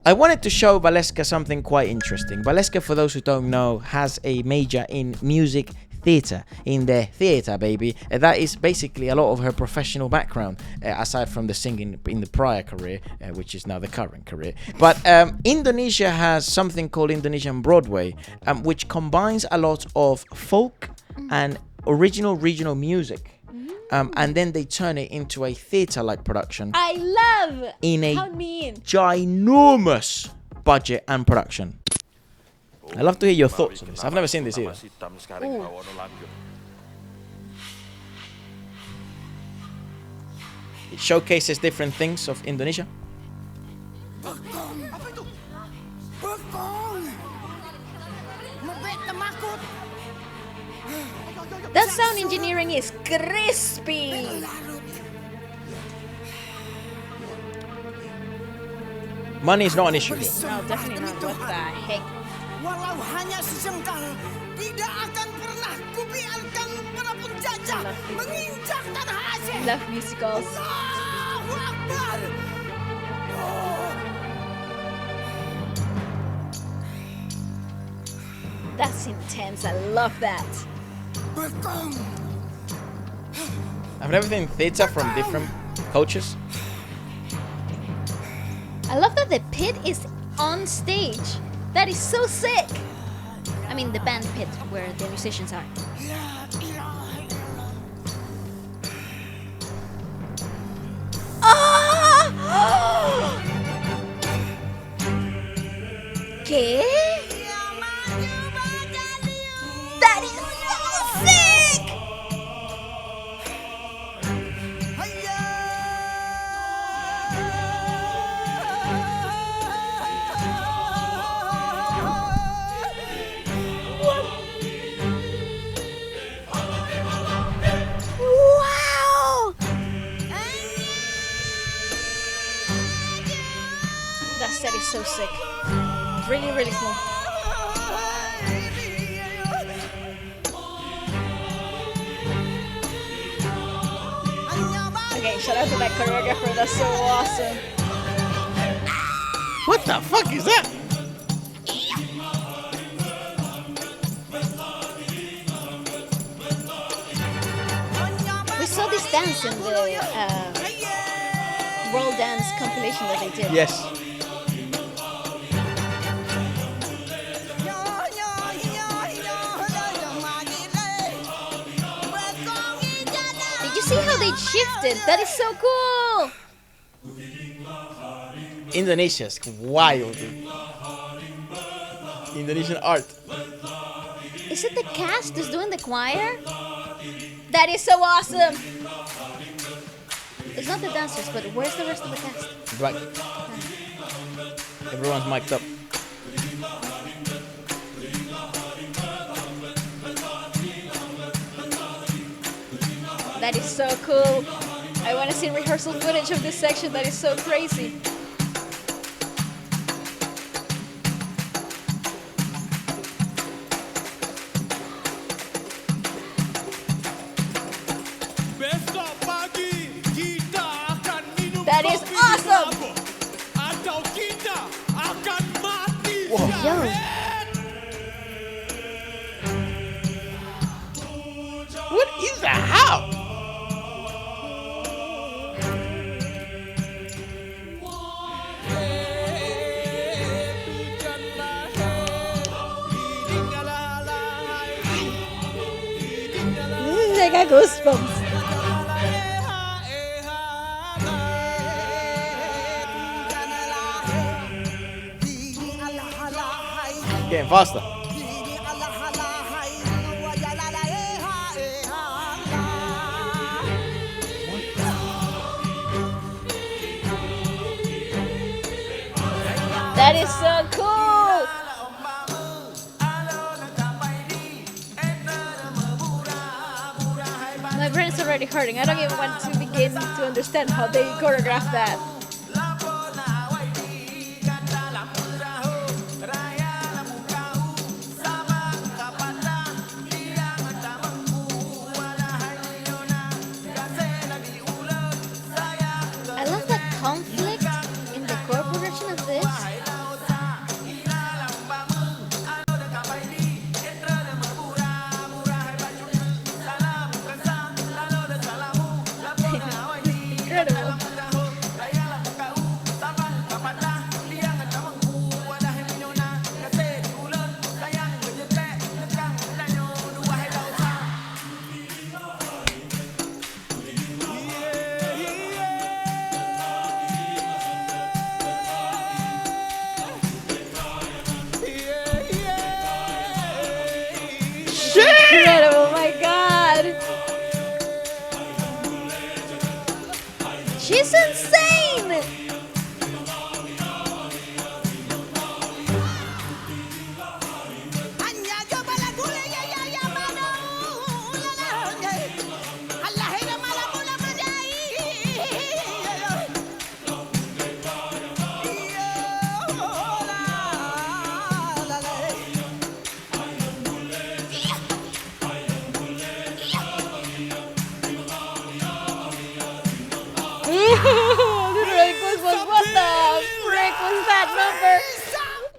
I wanted to show Waleska something quite interesting. Waleska, for those who don't know, has a major in music theatre, in the theatre, baby. That is basically a lot of her professional background, aside from the singing in the prior career, which is now the current career. But Indonesia has something called Indonesian Broadway, which combines a lot of folk and original regional music. And then they turn it into a theatre-like production. I love! In a How mean. ginormous budget and production. I'd love to hear your thoughts on this. I've never seen this either. Ooh. It showcases different things of Indonesia. That sound engineering is crispy. Money is not an issue here. No, definitely not. What the heck? Walau hanya sejengkal, tidak akan pernah kubiarkan para penjajah menginjak tanah Aceh. Love musicals. Allahu Akbar. That's intense. I love that. I've never seen theatre from different cultures. I love that the pit is on stage. That is so sick. I mean, the band pit where the musicians are. Ah! ¿Qué? That is so sick! Wow! That set is so sick. Really, really cool. Okay, shout out to that choreographer. That's so awesome. What the fuck is that? We saw this dance in the World Dance compilation that they did. Yes. Did you see how they shifted? That is so cool. Indonesia's wild. Indonesian art. Is it the cast who's doing the choir? That is so awesome. It's not the dancers, but where's the rest of the cast? Right. Everyone's mic'd up. That is so cool. I want to see rehearsal footage of this section. That is so crazy. That is awesome. Whoa. Yo. What is that? How? I got goosebumps. Getting faster. That is so cool. My brain is already hurting. I don't even want to begin to understand how they choreographed that. I love the conflict in the chord progression of this. is insane! What the frick was that number?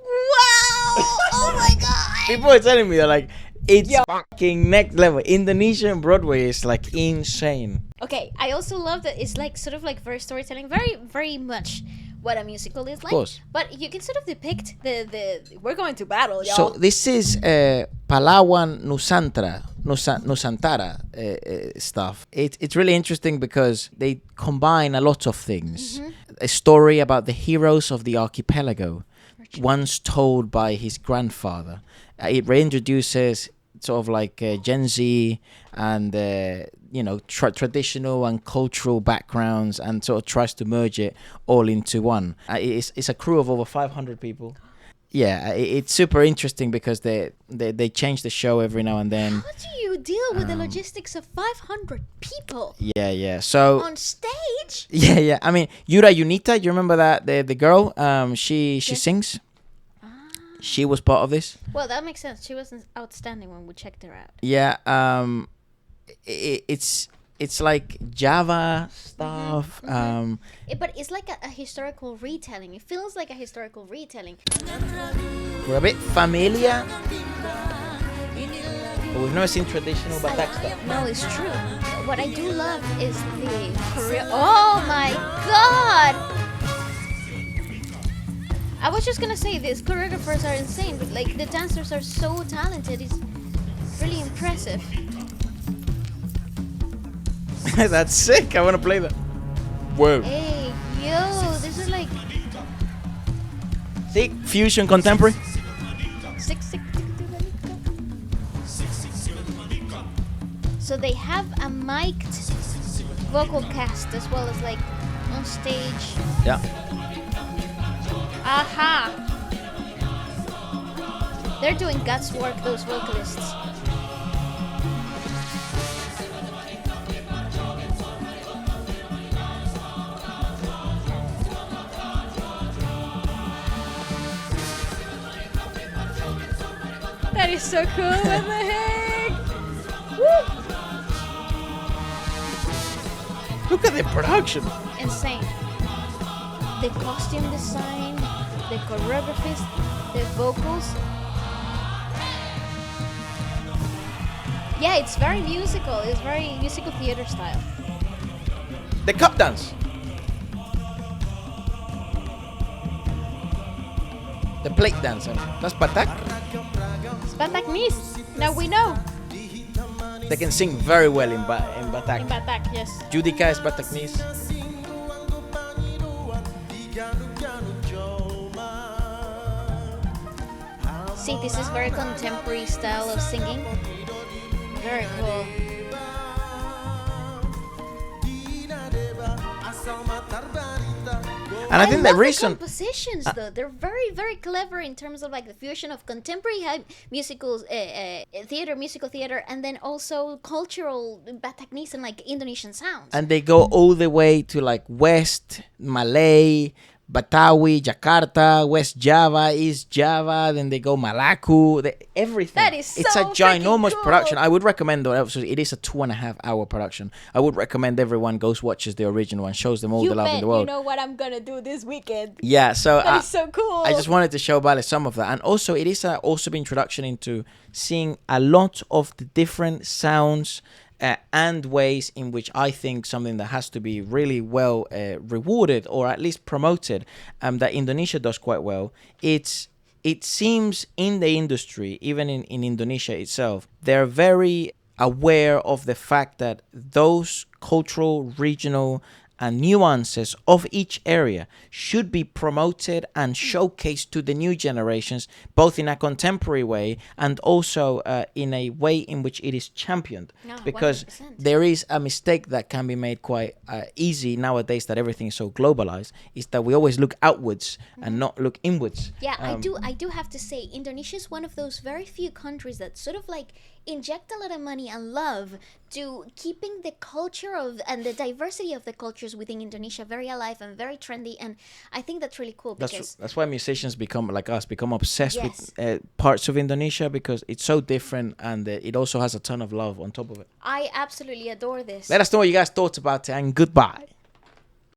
Wow! Oh my god! People are telling me, they're like, it's fucking next level. Indonesian Broadway is like insane. Okay, I also love that it's like sort of like very storytelling, very, very much what a musical is like. Of course. But you can sort of depict the we're going to battle, y'all. So this is Palawan Nusantara stuff. It's really interesting because they combine a lot of things. Mm-hmm. A story about the heroes of the archipelago, once told by his grandfather. It reintroduces sort of like Gen Z and traditional and cultural backgrounds, and sort of tries to merge it all into one. It's a crew of over 500 people. Yeah, it's super interesting because they change the show every now and then. How do you deal with the logistics of 500 people Yeah. So on stage? yeah. I mean, Yura Unita, you remember that the girl? She sings. She was part of this. Well, that makes sense. She was outstanding when we checked her out. Yeah. It's like Java stuff. But it's like a historical retelling. It feels like a historical retelling. We're a bit familiar, but we've never seen traditional Batak stuff. No, it's true. What I do love is the Oh my god! I was just gonna say this. Choreographers are insane, but like the dancers are so talented. It's really impressive. That's sick. I want to play that. Whoa. Hey, yo, this is like See, fusion contemporary. six. So they have a mic'd vocal cast as well as like on stage. Yeah. Aha! They're doing guts work, those vocalists. That is so cool. What the heck? Woo! Look at the production. Insane. The costume design, the choreographers, the vocals. Yeah, it's very musical. It's very musical theater style. The cup dance. The plate dance. That's Batak. It's Bataknese. Now we know. They can sing very well in Batak. In Batak, yes. Judica is Bataknese. See, this is very contemporary style of singing. Very cool. And I think the love reason. the compositions, though, they're very, very clever in terms of like the fusion of contemporary musicals, musical theater, and then also cultural Bataknese and like Indonesian sounds. And they go all the way to like West Malay, Batawi, Jakarta, West Java, East Java, then they go Malaku, everything. That is It's so a ginormous freaking cool. production. I would recommend, though, it is a 2.5 hour production. I would recommend everyone goes watches the original and shows them all the love in the world. You know what I'm gonna do this weekend. Yeah, so That is so cool. I just wanted to show Vale some of that. And also, it is also an introduction into seeing a lot of the different sounds and ways in which I think something that has to be really well rewarded or at least promoted, that Indonesia does quite well. It seems in the industry, even in Indonesia itself, they're very aware of the fact that those cultural, regional and nuances of each area should be promoted and showcased to the new generations, both in a contemporary way and also in a way in which it is championed. No, Because 100%. there is a mistake that can be made quite easy nowadays, that everything is so globalized, is that we always look outwards and not look inwards. Yeah, I do have to say, Indonesia is one of those very few countries that sort of like inject a lot of money and love to keeping the culture of and the diversity of the cultures within Indonesia very alive and very trendy, and I think that's really cool because That's why musicians become like us, become obsessed Yes. with parts of Indonesia, because it's so different, and it also has a ton of love on top of it. I absolutely adore this. Let us know what you guys thought about it, and goodbye.